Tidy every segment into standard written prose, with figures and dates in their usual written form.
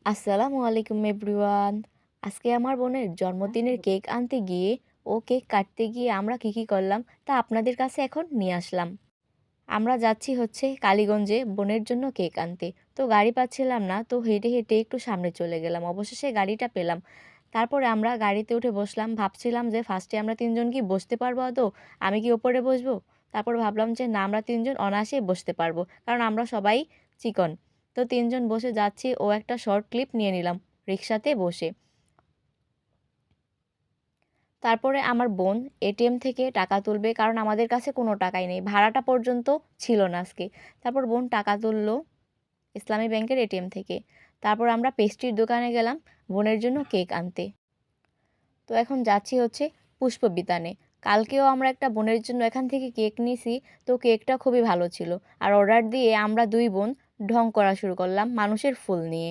আসসালামু আলাইকুম এভরিওয়ান। আজকে আমার বোনের জন্মদিনের কেক আনতে গিয়ে ও কেক কাটতে গিয়ে আমরা কি করলাম তা আপনাদের কাছে এখন নিয়ে আসলাম। আমরা যাচ্ছি হচ্ছে কালীগঞ্জে বোনের জন্য কেক আনতে। তো গাড়ি পাচ্ছিলাম না, তো হেঁটে হেঁটে একটু সামনে চলে গেলাম। অবশেষে গাড়িটা পেলাম। তারপরে আমরা গাড়িতে উঠে বসলাম। ভাবছিলাম যে ফার্স্টে আমরা ৩ জন কি বসতে পারবো আদৌ? আমি কি ওপরে বসবো? তারপর ভাবলাম যে না, আমরা ৩ জন অনায়াসেই বসতে পারবো। কারণ আমরা সবাই চিকন। তো ৩ জন বসে যাচ্ছি, ও একটা শর্ট ক্লিপ নিয়ে নিলাম রিক্সাতে বসে। তারপরে আমার বোন এটিএম থেকে টাকা তুলবে, কারণ আমাদের কাছে কোনো টাকাই নেই। ভাড়াটা পর্যন্ত ছিল না আজকে। তারপর বোন টাকা তুললো ইসলামী ব্যাংকের এটিএম থেকে। তারপর আমরা পেস্ট্রির দোকানে গেলাম বোনের জন্য কেক আনতে। তো এখন যাচ্ছি হচ্ছে পুষ্পবিতানে। কালকেও আমরা একটা বোনের জন্য এখান থেকে কেক নিছি। তো কেকটা খুবই ভালো ছিল। আর অর্ডার দিয়ে আমরা ২ বোন ঢং করা শুরু করলাম মানুষের ফুল নিয়ে।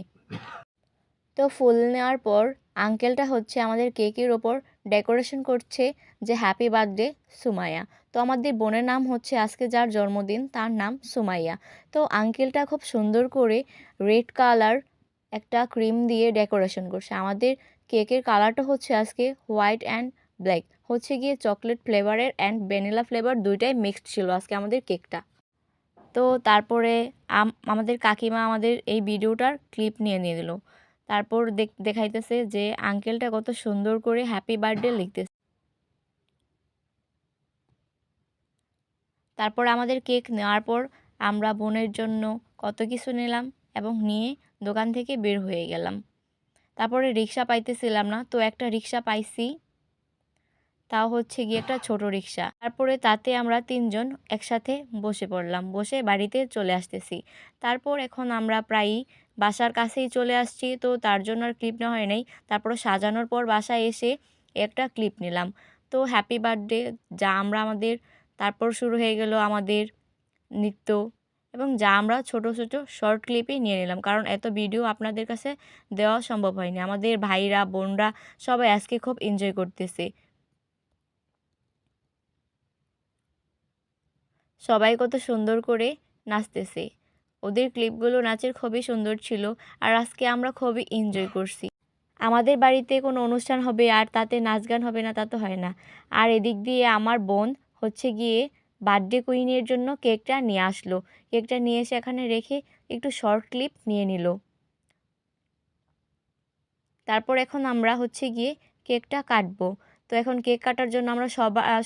তো ফুল নেওয়ার পর আঙ্কেলটা হচ্ছে আমাদের কেকের ওপর ডেকোরেশন করছে যে হ্যাপি বার্থডে সুমাইয়া। তো আমাদের বোনের নাম হচ্ছে আজকে যার জন্মদিন তার নাম সুমাইয়া। তো আঙ্কেলটা খুব সুন্দর করে রেড কালার একটা ক্রিম দিয়ে ডেকোরেশন করছে। আমাদের কেকের কালারটা হচ্ছে আজকে হোয়াইট অ্যান্ড ব্ল্যাক, হচ্ছে গিয়ে চকলেট ফ্লেভারের অ্যান্ড ভ্যানিলা ফ্লেভার দুইটাই মিক্সড ছিল আজকে আমাদের কেকটা। তো তারপরে আমাদের কাকিমা আমাদের এই ভিডিওটার ক্লিপ নিয়ে নিয়ে দিল। তারপর দেখাইতেছে যে আঙ্কেলটা কত সুন্দর করে হ্যাপি বার্থডে লিখতেছে। তারপর আমাদের কেক নেওয়ার পর আমরা বোনের জন্য কত কিছু নিলাম এবং নিয়ে দোকান থেকে বের হয়ে গেলাম। তারপরে রিক্সা পাইতেছিলাম না, তো একটা রিক্সা পাইছি, তাও হচ্ছে গিয়ে একটা ছোট রিক্সা। তারপরে তাতে আমরা ৩ জন একসাথে বসে পড়লাম, বসে বাড়িতে চলে আসতেছি। তারপর এখন আমরা প্রায়ই বাসার কাছেই চলে আসছি, তো তার জন্য আর ক্লিপ নেওয়া হয় নাই। তারপর সাজানোর পর বাসায় এসে একটা ক্লিপ নিলাম। তো হ্যাপি বার্থডে যা আমরা আমাদের, তারপর শুরু হয়ে গেল আমাদের নৃত্য, এবং যা আমরা ছোট ছোট শর্ট ক্লিপই নিয়ে নিলাম, কারণ এত ভিডিও আপনাদের কাছে দেওয়া সম্ভব হয়নি। আমাদের ভাইরা বোনরা সবাই আজকে খুব এনজয় করতেছে। সবাই কত সুন্দর করে নাচতেছে। ওদের ক্লিপগুলো নাচের খুবই সুন্দর ছিল। আর আজকে আমরা খুবই এনজয় করছি। আমাদের বাড়িতে কোনো অনুষ্ঠান হবে আর তাতে নাচ গান হবে না তা তো হয় না। আর এদিক দিয়ে আমার বোন হচ্ছে গিয়ে বার্থডে কুইনের জন্য কেকটা নিয়ে আসলো। কেকটা নিয়ে এসে এখানে রেখে একটু শর্ট ক্লিপ নিয়ে নিল। তারপর এখন আমরা হচ্ছে গিয়ে কেকটা কাটবো। তো এখন কেক কাটার জন্য আমরা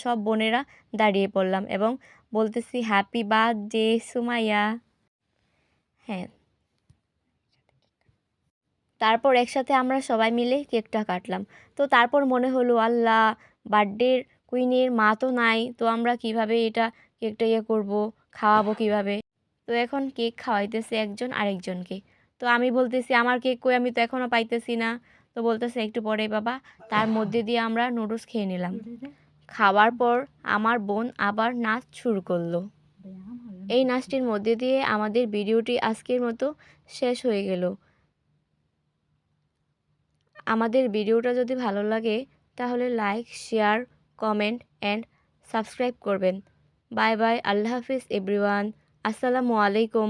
সব বোনেরা দাঁড়িয়ে পড়লাম এবং বলতেছি হ্যাপি বার্থডে সুমাইয়া। হ্যাঁ, তারপর একসাথে আমরা সবাই মিলে কেকটা কাটলাম। তো তারপর মনে হলো আল্লাহ, বার্থডের কুইনের মা তো নাই, তো আমরা কিভাবে এটা কেকটা করব, খাওয়াবো কিভাবে? তো এখন কেক খাওয়াইতেছে একজন আরেকজনকে। তো আমি বলতেছি আমার কেক কই, আমি তো এখনও পাইতেছি না। তো বলতেছে একটু পরে বাবা। তার মধ্যে দিয়ে আমরা নুডলস খেয়ে নিলাম। খাওয়ার পর আমার বোন আবার নাচ শুরু করলো। এই নাচটির মধ্যে দিয়ে আমাদের ভিডিওটি আজকের মতো শেষ হয়ে গেল। আমাদের ভিডিওটা যদি ভালো লাগে তাহলে like, share, comment and subscribe করবেন। বাই বাই, আল্লাহ হাফিজ এভরিওয়ান। আসসালামু আলাইকুম।